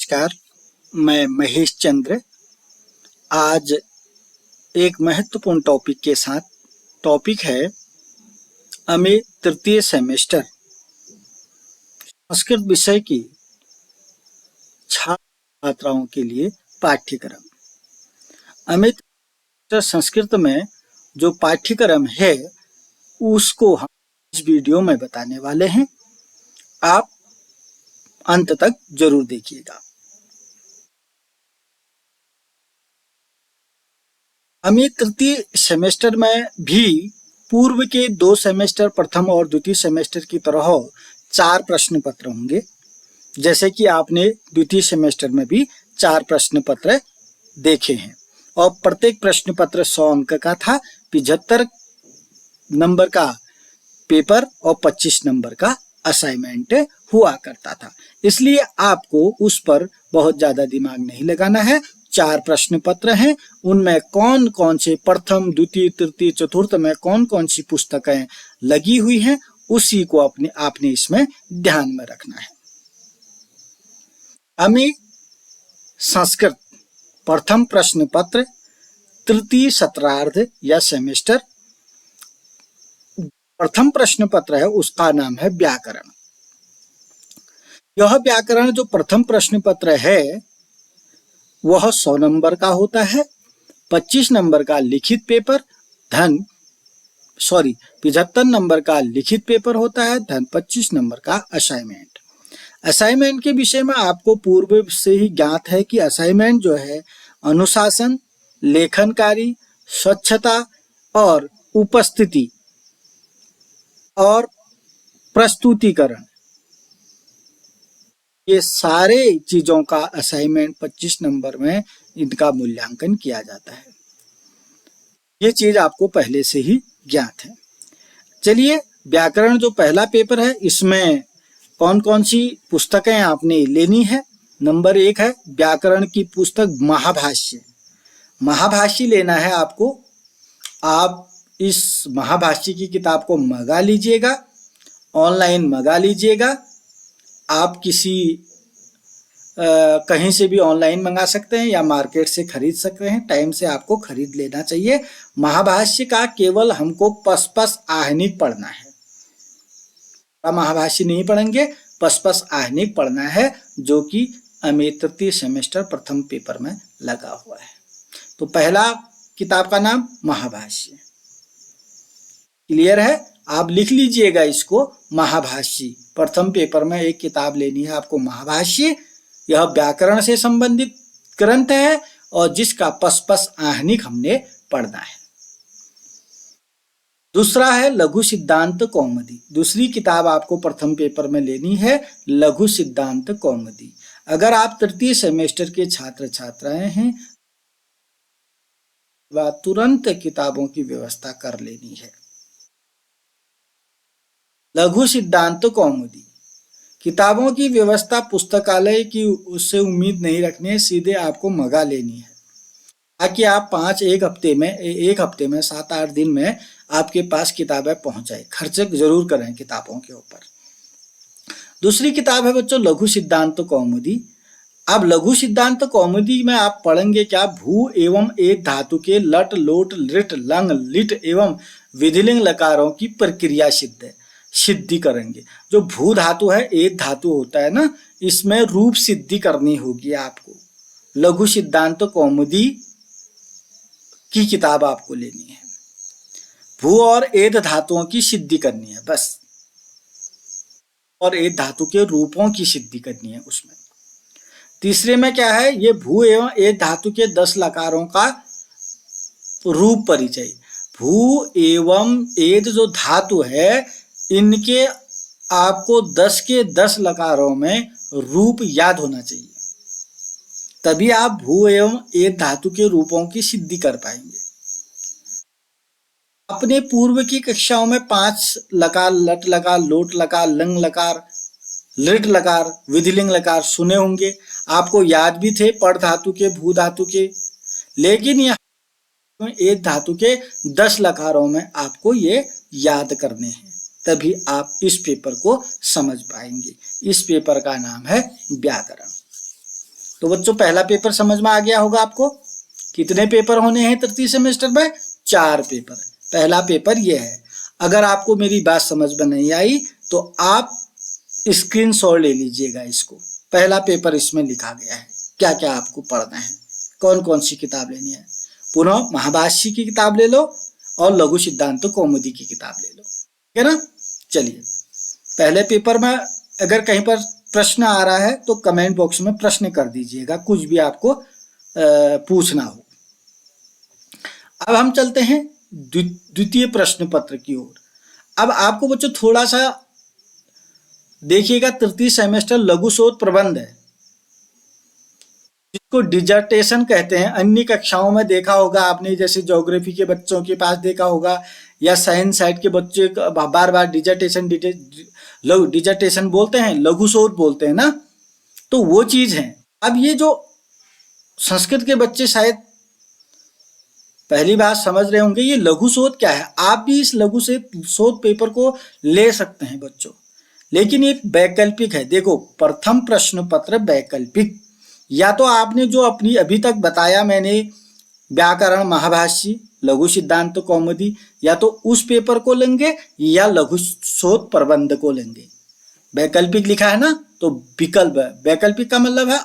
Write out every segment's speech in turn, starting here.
नमस्कार, मैं महेश चंद्र आज एक महत्वपूर्ण टॉपिक के साथ। टॉपिक है अमित तृतीय सेमेस्टर संस्कृत विषय की छात्राओं के लिए पाठ्यक्रम। अमित संस्कृत में जो पाठ्यक्रम है उसको हम इस वीडियो में बताने वाले हैं। आप अंत तक जरूर देखिएगा। अमित तृतीय सेमेस्टर में भी पूर्व के 2 सेमेस्टर प्रथम और द्वितीय सेमेस्टर की तरह 4 प्रश्न पत्र होंगे। जैसे कि आपने द्वितीय सेमेस्टर में भी 4 प्रश्न पत्र देखे हैं और प्रत्येक प्रश्न पत्र 100 अंक का था। 75 नंबर का पेपर और 25 नंबर का असाइनमेंट हुआ करता था। इसलिए आपको उस पर बहुत ज्यादा दिमाग नहीं लगाना है। 4 प्रश्न पत्र हैं, उनमें कौन कौन से प्रथम द्वितीय तृतीय चतुर्थ में कौन कौन सी पुस्तकें लगी हुई हैं उसी को आपने इसमें ध्यान में रखना है। अमित संस्कृत प्रथम प्रश्न पत्र तृतीय सत्रार्ध या सेमेस्टर प्रथम प्रश्न पत्र है, उसका नाम है व्याकरण। यह व्याकरण जो प्रथम प्रश्न पत्र है वह 100 नंबर का होता है। 25 नंबर का लिखित पेपर 75 नंबर का लिखित पेपर होता है 25 नंबर का असाइनमेंट। असाइनमेंट के विषय में आपको पूर्व से ही ज्ञात है कि असाइनमेंट जो है अनुशासन, लेखन कार्य, स्वच्छता और उपस्थिति और प्रस्तुतिकरण, ये सारे चीजों का असाइनमेंट 25 नंबर में इनका मूल्यांकन किया जाता है। ये चीज आपको पहले से ही ज्ञात है। चलिए, व्याकरण जो पहला पेपर है इसमें कौन कौन सी पुस्तकें आपने लेनी है। नंबर 1 है व्याकरण की पुस्तक महाभाष्य। महाभाष्य लेना है आपको। आप इस महाभाष्य की किताब को मंगा लीजिएगा, ऑनलाइन मंगा लीजिएगा। आप किसी कहीं से भी ऑनलाइन मंगा सकते हैं या मार्केट से खरीद सकते हैं। टाइम से आपको खरीद लेना चाहिए। महाभाष्य का केवल हमको पसपस आहनिक पढ़ना है। महाभाष्य नहीं पढ़ेंगे, पसपस आहनिक पढ़ना है, जो कि अमित तृतीय सेमेस्टर प्रथम पेपर में लगा हुआ है। तो पहला किताब का नाम महाभाष्य। क्लियर है? आप लिख लीजिएगा इसको, महाभाष्य। प्रथम पेपर में एक किताब लेनी है आपको, महाभाष्य। यह व्याकरण से संबंधित ग्रंथ है और जिसका पसपस आहनिक हमने पढ़ना है। दूसरा है लघु सिद्धांत कौमुदी। दूसरी किताब आपको प्रथम पेपर में लेनी है, लघु सिद्धांत कौमुदी। अगर आप तृतीय सेमेस्टर के छात्र छात्राएं हैं वह तुरंत किताबों की व्यवस्था कर लेनी है। लघु सिद्धांत कौमुदी किताबों की व्यवस्था पुस्तकालय की उससे उम्मीद नहीं रखनी है, सीधे आपको मंगा लेनी है ताकि आप एक हफ्ते में 7-8 दिन में आपके पास किताबें पहुंच जाए। खर्च जरूर करें किताबों के ऊपर। दूसरी किताब है बच्चों लघु सिद्धांत कौमुदी। अब लघु सिद्धांत कौमुदी में आप पढ़ेंगे क्या? भू एवं एक धातु के लट लोट लिट लंग लिट एवं विधिलिंग लकारों की प्रक्रिया सिद्धि करेंगे। जो भू धातु है, एक धातु होता है ना, इसमें रूप सिद्धि करनी होगी आपको। लघु सिद्धांत कौमुदी की किताब आपको लेनी है। भू और एद धातुओं की सिद्धि करनी है बस, और एद धातु के रूपों की सिद्धि करनी है उसमें। तीसरे में क्या है? ये भू एवं एद धातु के 10 लकारों का रूप परिचय। भू एवं एद जो धातु है इनके आपको 10 के 10 लकारों में रूप याद होना चाहिए, तभी आप भू एवं एद धातु के रूपों की सिद्धि कर पाएंगे। अपने पूर्व की कक्षाओं में 5 लकार, लट लकार, लोट लकार, लंग लकार, लिट लकार, विधिलिंग लकार सुने होंगे, आपको याद भी थे पड़ धातु के, भू धातु के। लेकिन यहाँ एद धातु के 10 लकारों में आपको ये याद करने हैं, तभी आप इस पेपर को समझ पाएंगे। इस पेपर का नाम है व्याकरण। तो बच्चों पहला पेपर समझ में आ गया होगा आपको। कितने पेपर होने हैं तृतीय सेमेस्टर में? 4 पेपर। पहला पेपर ये है। अगर आपको मेरी बात समझ में नहीं आई तो आप स्क्रीनशॉट ले लीजिएगा इसको। पहला पेपर इसमें लिखा गया है, क्या क्या आपको पढ़ना है, कौन कौन सी किताब लेनी है। पुनः महाभाष्य की किताब ले लो और लघु सिद्धांत कौमुदी की किताब ले लो, ठीक है ना। चलिए, पहले पेपर में अगर कहीं पर प्रश्न आ रहा है तो कमेंट बॉक्स में प्रश्न कर दीजिएगा, कुछ भी आपको पूछना हो। अब हम चलते हैं द्वितीय प्रश्न पत्र की ओर। अब आपको बच्चों थोड़ा सा देखिएगा, तृतीय सेमेस्टर लघु शोध प्रबंध है, जिसको डिजर्टेशन कहते हैं। अन्य कक्षाओं में देखा होगा आपने, जैसे ज्योग्राफी के बच्चों के पास देखा होगा या साइंस साइड के बच्चे बार बार डिजर्टेशन बोलते हैं, लघु शोध बोलते हैं ना, तो वो चीज है। अब ये जो संस्कृत के बच्चे शायद पहली बार समझ रहे होंगे ये लघु शोध क्या है। आप भी इस लघु शोध पेपर को ले सकते हैं बच्चों, लेकिन एक वैकल्पिक है। देखो, प्रथम प्रश्न पत्र वैकल्पिक, या तो आपने जो अपनी अभी तक बताया मैंने व्याकरण, महाभाष्य, लघु सिद्धांत कौमुदी, या तो उस पेपर को लेंगे या लघु शोध प्रबंध को लेंगे। वैकल्पिक लिखा है ना, तो विकल्प है। वैकल्पिक का मतलब है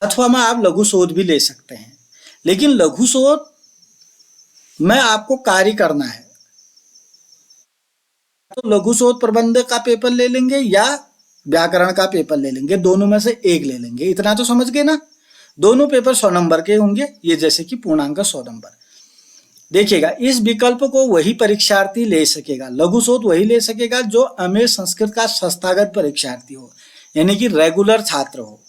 अथवा में आप लघु शोध भी ले सकते हैं, लेकिन लघु शोध में आपको कार्य करना है तो लघु शोध प्रबंध का पेपर ले लेंगे या व्याकरण का पेपर ले लेंगे, दोनों में से एक ले लेंगे। इतना तो समझ गए ना। दोनों पेपर 100 नंबर के होंगे, ये जैसे कि पूर्णांक 100 नंबर। देखिएगा, इस विकल्प को वही परीक्षार्थी ले सकेगा, लघु शोध वही ले सकेगा जो अमेय संस्कृत का संस्थागत परीक्षार्थी हो, यानी कि रेगुलर छात्र हो,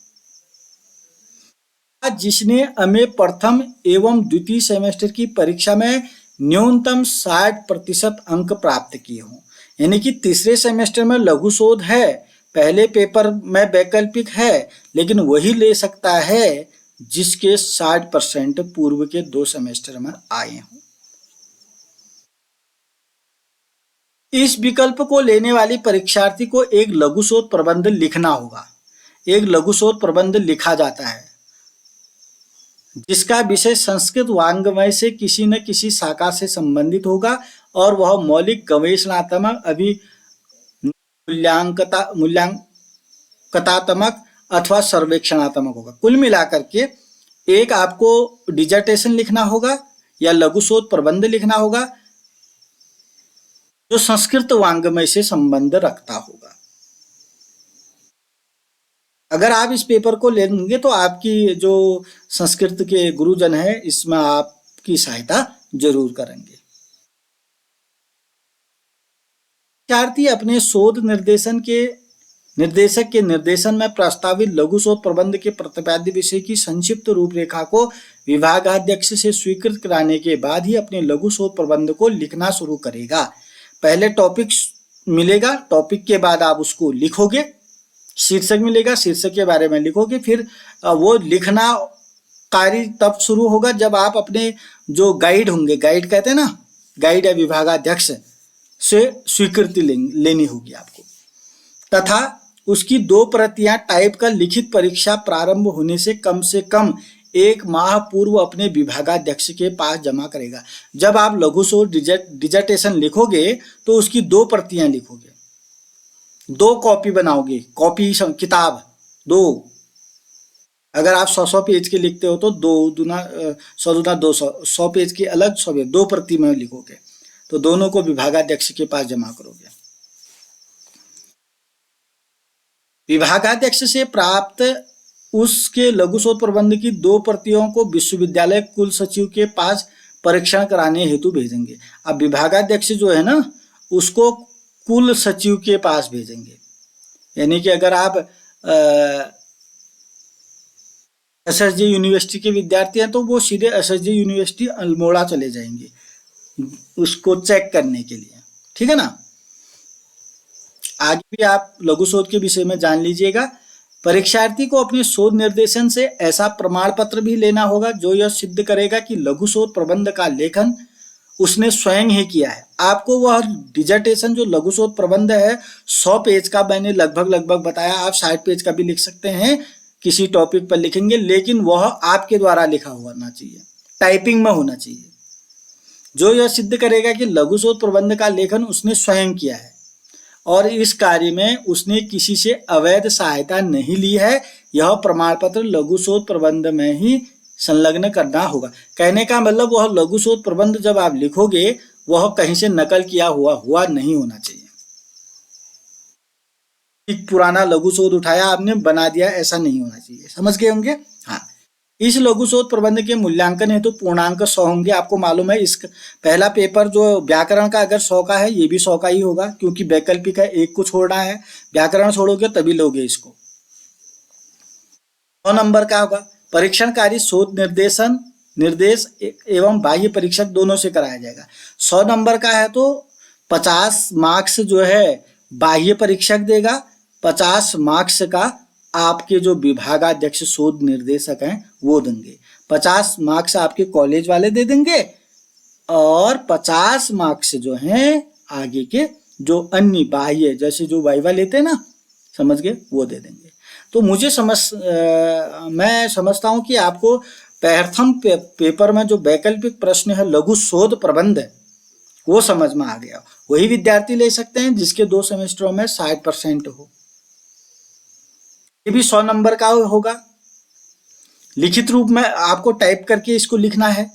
जिसने अमेय प्रथम एवं द्वितीय सेमेस्टर की परीक्षा में न्यूनतम 60% अंक प्राप्त किए हों। यानी कि तीसरे सेमेस्टर में लघु शोध है, पहले पेपर में वैकल्पिक है, लेकिन वही ले सकता है जिसके 60% पूर्व के 2 सेमेस्टर में आए हों। इस विकल्प को लेने वाली परीक्षार्थी को एक लघु शोध प्रबंध लिखना होगा। एक लघु शोध प्रबंध लिखा जाता है जिसका विषय संस्कृत वांग्मय से किसी न किसी शाखा से संबंधित होगा और वह मौलिक गवेषणात्मक, मूल्यांकनात्मक अथवा सर्वेक्षणात्मक होगा। कुल मिलाकर के एक आपको डिजर्टेशन लिखना होगा या लघु शोध प्रबंध लिखना होगा जो संस्कृत वांग्मय से संबंध रखता होगा। अगर आप इस पेपर को लेंगे तो आपकी जो संस्कृत के गुरुजन है इसमें आपकी सहायता जरूर करेंगे। विद्यार्थी अपने शोध निर्देशक के निर्देशन में प्रस्तावित लघु शोध प्रबंध के प्रतिपाद्य विषय की संक्षिप्त रूपरेखा को विभागाध्यक्ष से स्वीकृत कराने के बाद ही अपने लघु शोध प्रबंध को लिखना शुरू करेगा। पहले टॉपिक मिलेगा, टॉपिक के बाद आप उसको लिखोगे, शीर्षक मिलेगा, शीर्षक के बारे में लिखोगे, फिर वो लिखना कार्य तब शुरू होगा जब आप अपने जो गाइड होंगे, गाइड कहते हैं ना, गाइड या विभागाध्यक्ष से स्वीकृति लेनी होगी आपको, तथा उसकी 2 प्रतियां टाइप का लिखित परीक्षा प्रारंभ होने से कम 1 माह पूर्व अपने विभागाध्यक्ष के पास जमा करेगा। जब आप लघु शोध डिजर्टेशन लिखोगे तो उसकी 2 प्रतियां लिखोगे, 2 कॉपी बनाओगे, कॉपी किताब 2। अगर आप 100 पेज के लिखते हो तो 2 दूना 100 दूना 200, 100 पेज की अलग 2 प्रति में लिखोगे, तो दोनों को विभागाध्यक्ष के पास जमा करोगे। विभागाध्यक्ष से प्राप्त उसके लघु शोध प्रबंध की 2 प्रतियों को विश्वविद्यालय कुल सचिव के पास परीक्षण कराने हेतु भेजेंगे। अब विभागाध्यक्ष जो है ना उसको कुल सचिव के पास भेजेंगे, यानी कि अगर आप एसएसजे यूनिवर्सिटी के विद्यार्थी हैं तो वो सीधे एसएसजे यूनिवर्सिटी अल्मोड़ा चले जाएंगे उसको चेक करने के लिए, ठीक है ना। आगे भी आप लघु शोध के विषय में जान लीजिएगा। परीक्षार्थी को अपने शोध निर्देशन से ऐसा प्रमाण पत्र भी लेना होगा जो यह सिद्ध करेगा कि लघु शोध प्रबंध का लेखन उसने स्वयं ही किया है। आपको वह डिजर्टेशन जो लघु शोध प्रबंध है 100 पेज का मैंने लगभग बताया, आप 60 पेज का भी लिख सकते हैं, किसी टॉपिक पर लिखेंगे, लेकिन वह आपके द्वारा लिखा होना चाहिए, टाइपिंग में होना चाहिए, जो यह सिद्ध करेगा कि लघु शोध प्रबंध का लेखन उसने स्वयं किया है और इस कार्य में उसने किसी से अवैध सहायता नहीं ली है। यह प्रमाण पत्र लघु शोध प्रबंध में ही संलग्न करना होगा। कहने का मतलब वह लघु शोध प्रबंध जब आप लिखोगे वह कहीं से नकल किया हुआ नहीं होना चाहिए। एक पुराना लघु शोध उठाया आपने बना दिया, ऐसा नहीं होना चाहिए। समझ गए होंगे? हाँ। इस लघु शोध प्रबंध के मूल्यांकन हेतु पूर्णांक 100 होंगे। आपको मालूम है इस पहला पेपर जो व्याकरण का अगर 100 का है, ये भी 100 का ही होगा, क्योंकि वैकल्पिक है, एक को छोड़ना है, व्याकरण छोड़ोगे तभी लोगे इसको। 100 नंबर का होगा। परीक्षणकारी शोध निर्देश एवं बाह्य परीक्षक दोनों से कराया जाएगा। 100 नंबर का है तो 50 मार्क्स जो है बाह्य परीक्षक देगा, 50 मार्क्स का आपके जो विभागाध्यक्ष शोध निर्देशक हैं वो देंगे, 50 मार्क्स आपके कॉलेज वाले दे देंगे और 50 मार्क्स जो हैं आगे के जो अन्य बाह्य जैसे जो वाइवा लेते हैं ना, समझ गए, वो दे देंगे। तो मैं समझता हूं कि आपको प्रथम पेपर में जो वैकल्पिक प्रश्न है लघु शोध प्रबंध है वो समझ में आ गया। वही विद्यार्थी ले सकते हैं जिसके 2 सेमेस्टरों में 60% हो। ये भी 100 नंबर का होगा। लिखित रूप में आपको टाइप करके इसको लिखना है,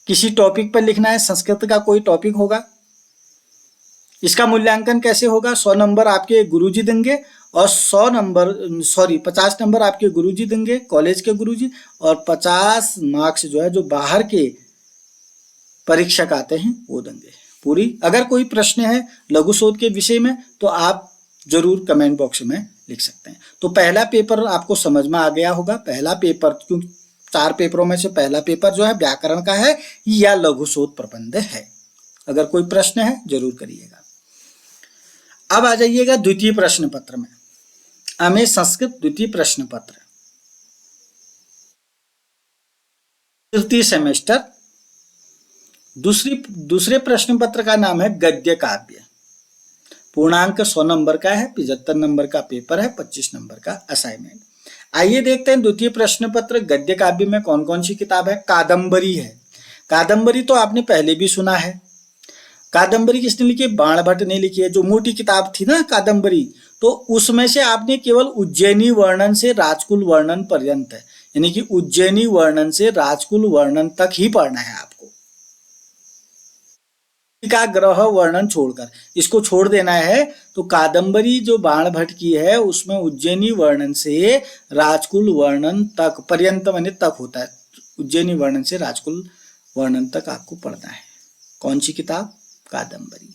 किसी टॉपिक पर लिखना है, संस्कृत का कोई टॉपिक होगा। इसका मूल्यांकन कैसे होगा? 100 नंबर आपके गुरुजी देंगे और 50 नंबर आपके गुरुजी देंगे, कॉलेज के गुरुजी, और 50 मार्क्स जो है जो बाहर के परीक्षक आते हैं वो देंगे पूरी। अगर कोई प्रश्न है लघु शोध के विषय में तो आप जरूर कमेंट बॉक्स में लिख सकते हैं। तो पहला पेपर आपको समझ में आ गया होगा। पहला पेपर, क्योंकि 4 पेपरों में से पहला पेपर जो है व्याकरण का है या लघु शोध प्रबंध है। अगर कोई प्रश्न है जरूर करिएगा। अब आ जाइएगा द्वितीय प्रश्न पत्र में। हमें संस्कृत द्वितीय प्रश्न पत्र, तृतीय सेमेस्टर, दूसरे प्रश्न पत्र का नाम है गद्य काव्य। पूर्णांक 100 नंबर का है, 75 नंबर का पेपर है, 25 नंबर का असाइनमेंट। आइए देखते हैं द्वितीय प्रश्न पत्र गद्य काव्य में कौन कौन सी किताब है। कादंबरी है। कादंबरी तो आपने पहले भी सुना है। कादंबरी किसने लिखी है? बाण भट्ट ने लिखी है। जो मोटी किताब थी ना कादंबरी, तो उसमें से आपने केवल उज्जैनी वर्णन से राजकुल वर्णन पर्यंत है, यानी कि उज्जैनी वर्णन से राजकुल वर्णन तक ही पढ़ना है आपको। का ग्रह वर्णन छोड़कर इसको छोड़ देना है। तो कादंबरी जो बाण भट्ट की है उसमें उज्जैनी वर्णन से राजकुल वर्णन तक, पर्यंत माने तक होता है, उज्जैनी वर्णन से राजकुल वर्णन तक आपको पढ़ना है। कौन सी किताब? कादंबरी।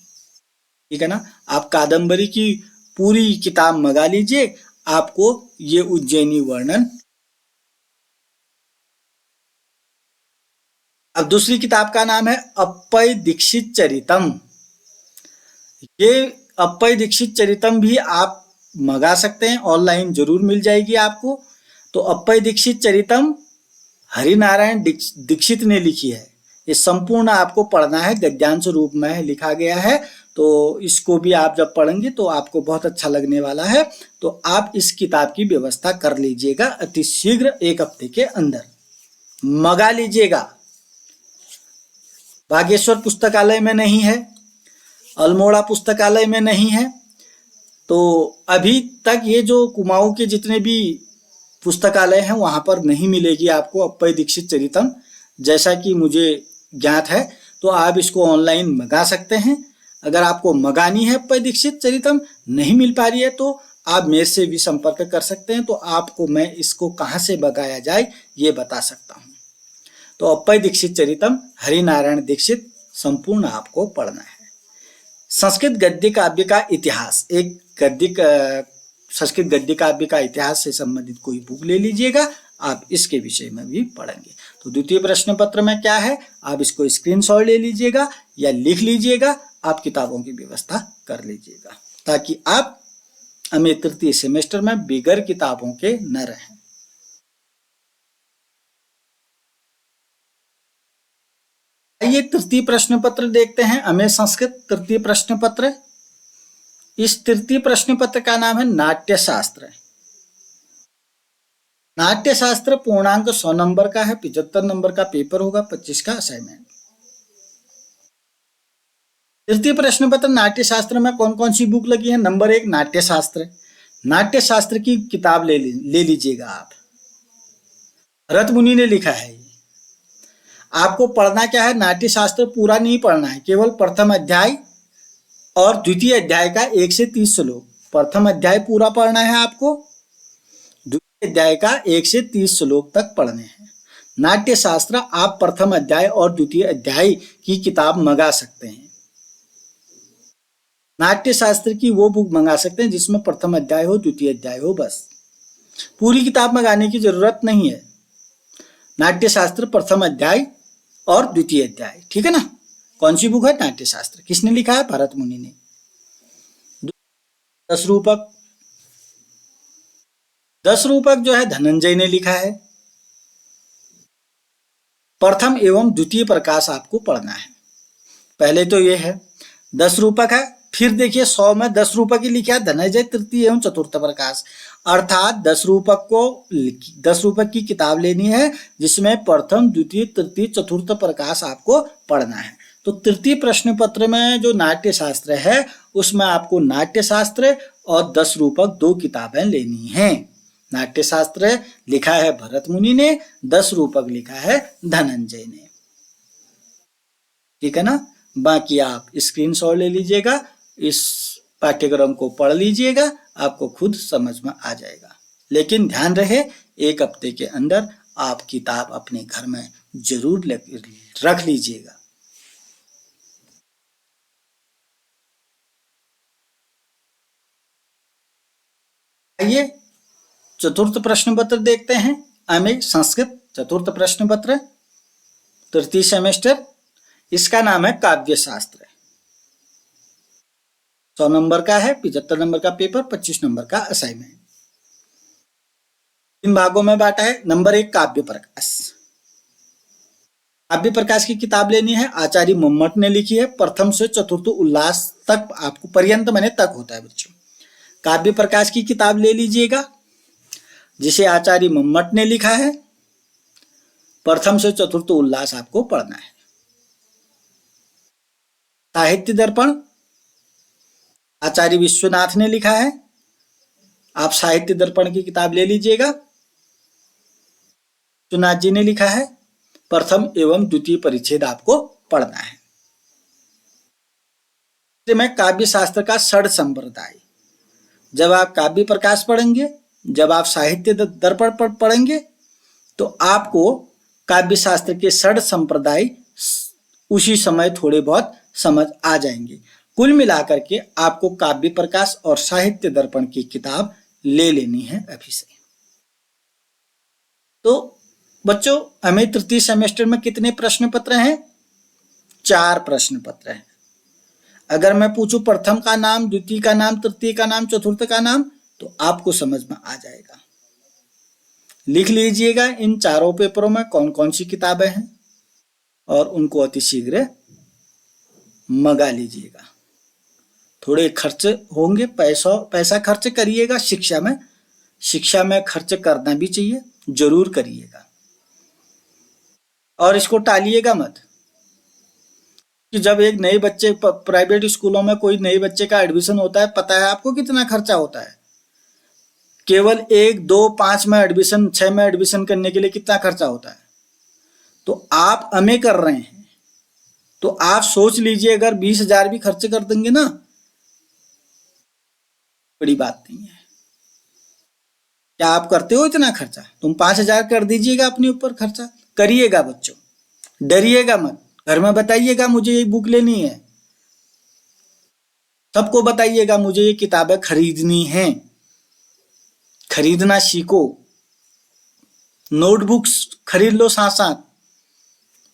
ठीक है ना? आप कादंबरी की पूरी किताब मंगा लीजिए, आपको ये उज्जैनी वर्णन। अब दूसरी किताब का नाम है अप्पय दीक्षित चरितम। ये अप्पय दीक्षित चरितम भी आप मंगा सकते हैं, ऑनलाइन जरूर मिल जाएगी आपको। तो अप्पय दीक्षित चरितम हरिनारायण दीक्षित ने लिखी है। ये संपूर्ण आपको पढ़ना है, गद्यांश रूप में लिखा गया है। तो इसको भी आप जब पढ़ेंगे तो आपको बहुत अच्छा लगने वाला है। तो आप इस किताब की व्यवस्था कर लीजिएगा अति शीघ्र, 1 हफ्ते के अंदर मंगा लीजिएगा। बागेश्वर पुस्तकालय में नहीं है, अल्मोड़ा पुस्तकालय में नहीं है, तो अभी तक ये जो कुमाऊं के जितने भी पुस्तकालय हैं वहां पर नहीं मिलेगी आपको अप्पय दीक्षित चरितम, जैसा कि मुझे ज्ञात है। तो आप इसको ऑनलाइन मंगा सकते हैं। अगर आपको मंगानी है अप्पय दीक्षित चरितम, नहीं मिल पा रही है, तो आप मेरे से भी संपर्क कर सकते हैं। तो आपको मैं इसको कहाँ से मंगाया जाए ये बता सकता हूँ। तो अप्पय दीक्षित चरितम हरिनारायण दीक्षित संपूर्ण आपको पढ़ना है। संस्कृत गद्य काव्य का इतिहास, एक संस्कृत गद्य काव्य का इतिहास से संबंधित कोई बुक ले लीजिएगा, आप इसके विषय में भी पढ़ेंगे। तो द्वितीय प्रश्न पत्र में क्या है, आप इसको स्क्रीनशॉट ले लीजिएगा या लिख लीजिएगा, आप किताबों की व्यवस्था कर लीजिएगा ताकि आप हमें तृतीय सेमेस्टर में बिगर किताबों के न रहें। आइए तृतीय प्रश्न पत्र देखते हैं, अमेय संस्कृत तृतीय प्रश्न पत्र। इस तृतीय प्रश्न पत्र का नाम है नाट्य शास्त्र। नाट्य शास्त्र पूर्णांक 100 नंबर का है, 75 नंबर का पेपर होगा, 25 का असाइनमेंट। तृतीय प्रश्न पत्र नाट्य शास्त्र में कौन कौन सी बुक लगी है? नंबर 1 नाट्य शास्त्र। नाट्य शास्त्र की किताब ले लीजिएगा आप, भरत मुनि ने लिखा है। आपको पढ़ना क्या है? नाट्य शास्त्र पूरा नहीं पढ़ना है, केवल प्रथम अध्याय और द्वितीय अध्याय का 1 से 30 श्लोक। प्रथम अध्याय पूरा पढ़ना है आपको, द्वितीय अध्याय का 1 से 30 श्लोक तक पढ़ने हैं। नाट्य शास्त्र आप प्रथम अध्याय और द्वितीय अध्याय की किताब मंगा सकते हैं। नाट्य शास्त्र की वो बुक मंगा सकते हैं जिसमें प्रथम अध्याय हो, द्वितीय अध्याय हो, बस। पूरी किताब मंगाने की जरूरत नहीं है। नाट्य शास्त्र प्रथम अध्याय और द्वितीय अध्याय, ठीक है ना। कौन सी बुक है? नाट्य शास्त्र। किसने लिखा है? भरत मुनि ने। 10 रूपक, 10 रूपक जो है धनंजय ने लिखा है। प्रथम एवं द्वितीय प्रकाश आपको पढ़ना है। पहले तो ये है 10 रूपक है, फिर देखिए 100 में 10 रूपक ही लिखा है धनंजय तृतीय एवं चतुर्थ प्रकाश, अर्थात 10 रूपक की किताब लेनी है जिसमें प्रथम द्वितीय तृतीय चतुर्थ प्रकाश आपको पढ़ना है। तो तृतीय प्रश्न पत्र में जो नाट्य शास्त्र है उसमें आपको नाट्य शास्त्र और 10 रूपक 2 किताबें लेनी हैं। नाट्य शास्त्र लिखा है भरत मुनि ने, 10 रूपक लिखा है धनंजय ने, ठीक है ना। बाकी आप स्क्रीनशॉट ले लीजिएगा, इस पाठ्यक्रम को पढ़ लीजिएगा, आपको खुद समझ में आ जाएगा। लेकिन ध्यान रहे 1 हफ्ते के अंदर आप किताब अपने घर में जरूर रख लीजिएगा। आइए चतुर्थ प्रश्न पत्र देखते हैं, अमेय संस्कृत चतुर्थ प्रश्न पत्र, तृतीय सेमेस्टर। इसका नाम है काव्य शास्त्र। 100 नंबर का है, 75 नंबर का पेपर, 25 नंबर का असाइनमेंट। 3 भागों में बांटा है। नंबर 1 काव्य प्रकाश। काव्य प्रकाश की किताब लेनी है, आचार्य मम्मट ने लिखी है। प्रथम से चतुर्थ उल्लास तक आपको, पर्यंत मैंने तक होता है बच्चों। काव्य प्रकाश की किताब ले लीजिएगा जिसे आचार्य मम्मट ने लिखा है। प्रथम से चतुर्थ उल्लास आपको पढ़ना है। साहित्य दर्पण आचार्य विश्वनाथ ने लिखा है। आप साहित्य दर्पण की किताब ले लीजिएगा, विश्वनाथ जी ने लिखा है। प्रथम एवं द्वितीय परिच्छेद आपको पढ़ना है। में काव्य शास्त्र का षड संप्रदाय। जब आप काव्य प्रकाश पढ़ेंगे, जब आप साहित्य दर्पण पढ़ेंगे तो आपको काव्य शास्त्र के षड संप्रदाय उसी समय थोड़े बहुत समझ आ जाएंगे। कुल मिलाकर के आपको काव्य प्रकाश और साहित्य दर्पण की किताब ले लेनी है अभी से। तो बच्चों, हमें तृतीय सेमेस्टर में कितने प्रश्न पत्र हैं? 4 प्रश्न पत्र हैं। अगर मैं पूछूं प्रथम का नाम, द्वितीय का नाम, तृतीय का नाम, चतुर्थ का नाम, तो आपको समझ में आ जाएगा। लिख लीजिएगा इन चारों पेपरों में कौन कौन सी किताबें हैं और उनको अतिशीघ्र मंगा लीजिएगा। थोड़े खर्च होंगे, पैसा खर्च करिएगा शिक्षा में खर्च करना भी चाहिए, जरूर करिएगा। और इसको टालिएगा मत कि जब एक नए बच्चे, प्राइवेट स्कूलों में कोई नए बच्चे का एडमिशन होता है, पता है आपको कितना खर्चा होता है? केवल 1, 2, 5 में एडमिशन, 6 में एडमिशन करने के लिए कितना खर्चा होता है? तो आप अमे कर रहे हैं तो आप सोच लीजिए, अगर 20,000 भी खर्च कर देंगे ना, बड़ी बात नहीं है। क्या आप करते हो इतना खर्चा? तुम 5,000 कर दीजिएगा अपने ऊपर खर्चा, करिएगा बच्चों, डरिएगा मत। घर में बताइएगा मुझे ये बुक लेनी है, सबको बताइएगा मुझे ये किताबें खरीदनी है। खरीदना सीखो, नोटबुक्स खरीद लो साथ साथ।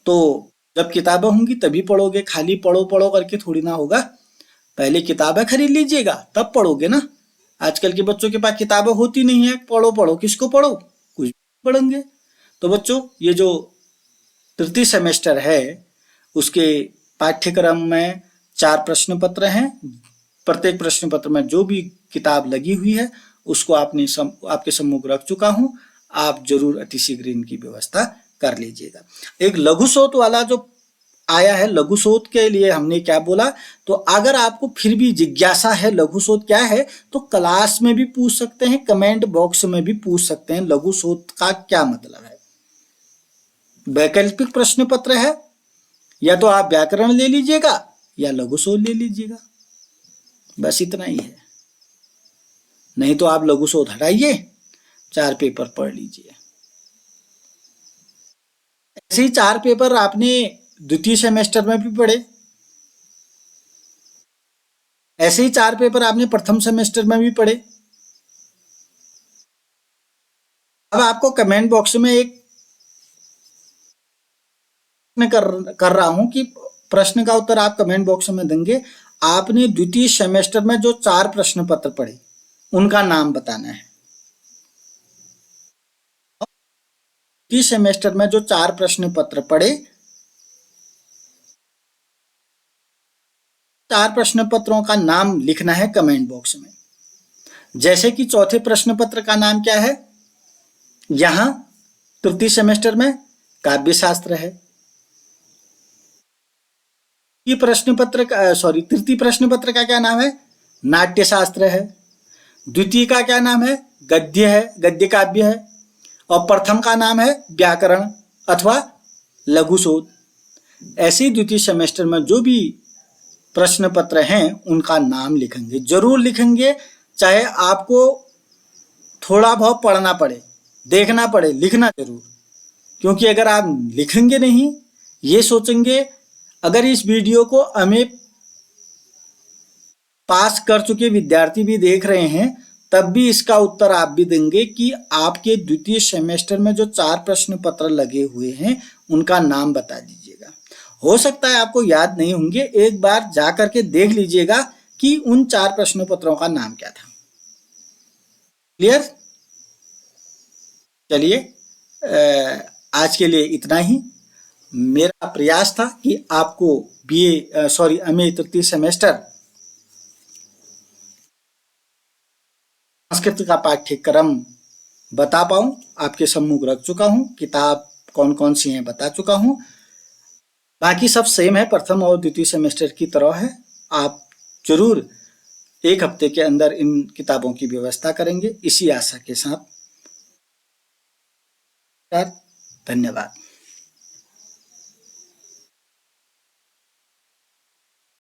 तो जब किताबें होंगी तभी पढ़ोगे, खाली पढ़ो पढ़ो करके थोड़ी ना होगा। पहले किताबें खरीद लीजिएगा तब पढ़ोगे ना। आजकल के बच्चों के पास किताबें होती नहीं है, पढ़ो पढ़ो, किसको पढ़ो? कुछ पढ़ेंगे। तो बच्चों, ये जो तृतीय सेमेस्टर है उसके पाठ्यक्रम में 4 प्रश्न पत्र हैं। प्रत्येक प्रश्न पत्र में जो भी किताब लगी हुई है उसको आपके सम्मुख रख चुका हूं। आप जरूर अतिशीघ्र इनकी व्यवस्था कर लीजिएगा। एक लघु शोध वाला जो आया है, लघु शोध के लिए हमने क्या बोला, तो अगर आपको फिर भी जिज्ञासा है लघु शोध क्या है, तो क्लास में भी पूछ सकते हैं, कमेंट बॉक्स में भी पूछ सकते हैं लघु शोध का क्या मतलब है। वैकल्पिक प्रश्न पत्र है, या तो आप व्याकरण ले लीजिएगा या लघु शोध ले लीजिएगा, बस इतना ही है। नहीं तो आप लघु शोध हटाइए, 4 पेपर पढ़ लीजिए। ऐसे ही 4 पेपर आपने द्वितीय सेमेस्टर में भी पढ़े, ऐसे ही 4 पेपर आपने प्रथम सेमेस्टर में भी पढ़े। अब आपको कमेंट बॉक्स में एक कर रहा हूं कि प्रश्न का उत्तर आप कमेंट बॉक्स में देंगे। आपने द्वितीय सेमेस्टर में जो 4 प्रश्न पत्र पढ़े उनका नाम बताना है। द्वितीय सेमेस्टर में जो 4 प्रश्न पत्र पढ़े, 4 प्रश्न पत्रों का नाम लिखना है कमेंट बॉक्स में। जैसे कि चौथे प्रश्न पत्र का नाम क्या है, यहां तृतीय सेमेस्टर में काव्य शास्त्र है। तृतीय प्रश्न पत्र का क्या नाम है, नाट्य शास्त्र है। द्वितीय का क्या नाम है, गद्य है, गद्य काव्य है। और प्रथम का नाम है व्याकरण अथवा लघु शोध। ऐसे ही द्वितीय सेमेस्टर में जो भी प्रश्न पत्र हैं उनका नाम लिखेंगे, जरूर लिखेंगे, चाहे आपको थोड़ा बहुत पढ़ना पड़े, देखना पड़े, लिखना जरूर। क्योंकि अगर आप लिखेंगे नहीं, ये सोचेंगे अगर इस वीडियो को हमें पास कर चुके विद्यार्थी भी देख रहे हैं, तब भी इसका उत्तर आप भी देंगे कि आपके द्वितीय सेमेस्टर में जो 4 प्रश्न पत्र लगे हुए हैं उनका नाम बता दीजिएगा। हो सकता है आपको याद नहीं होंगे, एक बार जा करके देख लीजिएगा कि उन 4 प्रश्न पत्रों का नाम क्या था। क्लियर? चलिए, आज के लिए इतना ही। मेरा प्रयास था कि आपको एमए तृतीय सेमेस्टर संस्कृत का पाठ्यक्रम बता पाऊं। आपके सम्मुख रख चुका हूं, किताब कौन कौन सी हैं बता चुका हूं। बाकी सब सेम है, प्रथम और द्वितीय सेमेस्टर की तरह है। आप जरूर 1 हफ्ते के अंदर इन किताबों की व्यवस्था करेंगे, इसी आशा के साथ। धन्यवाद।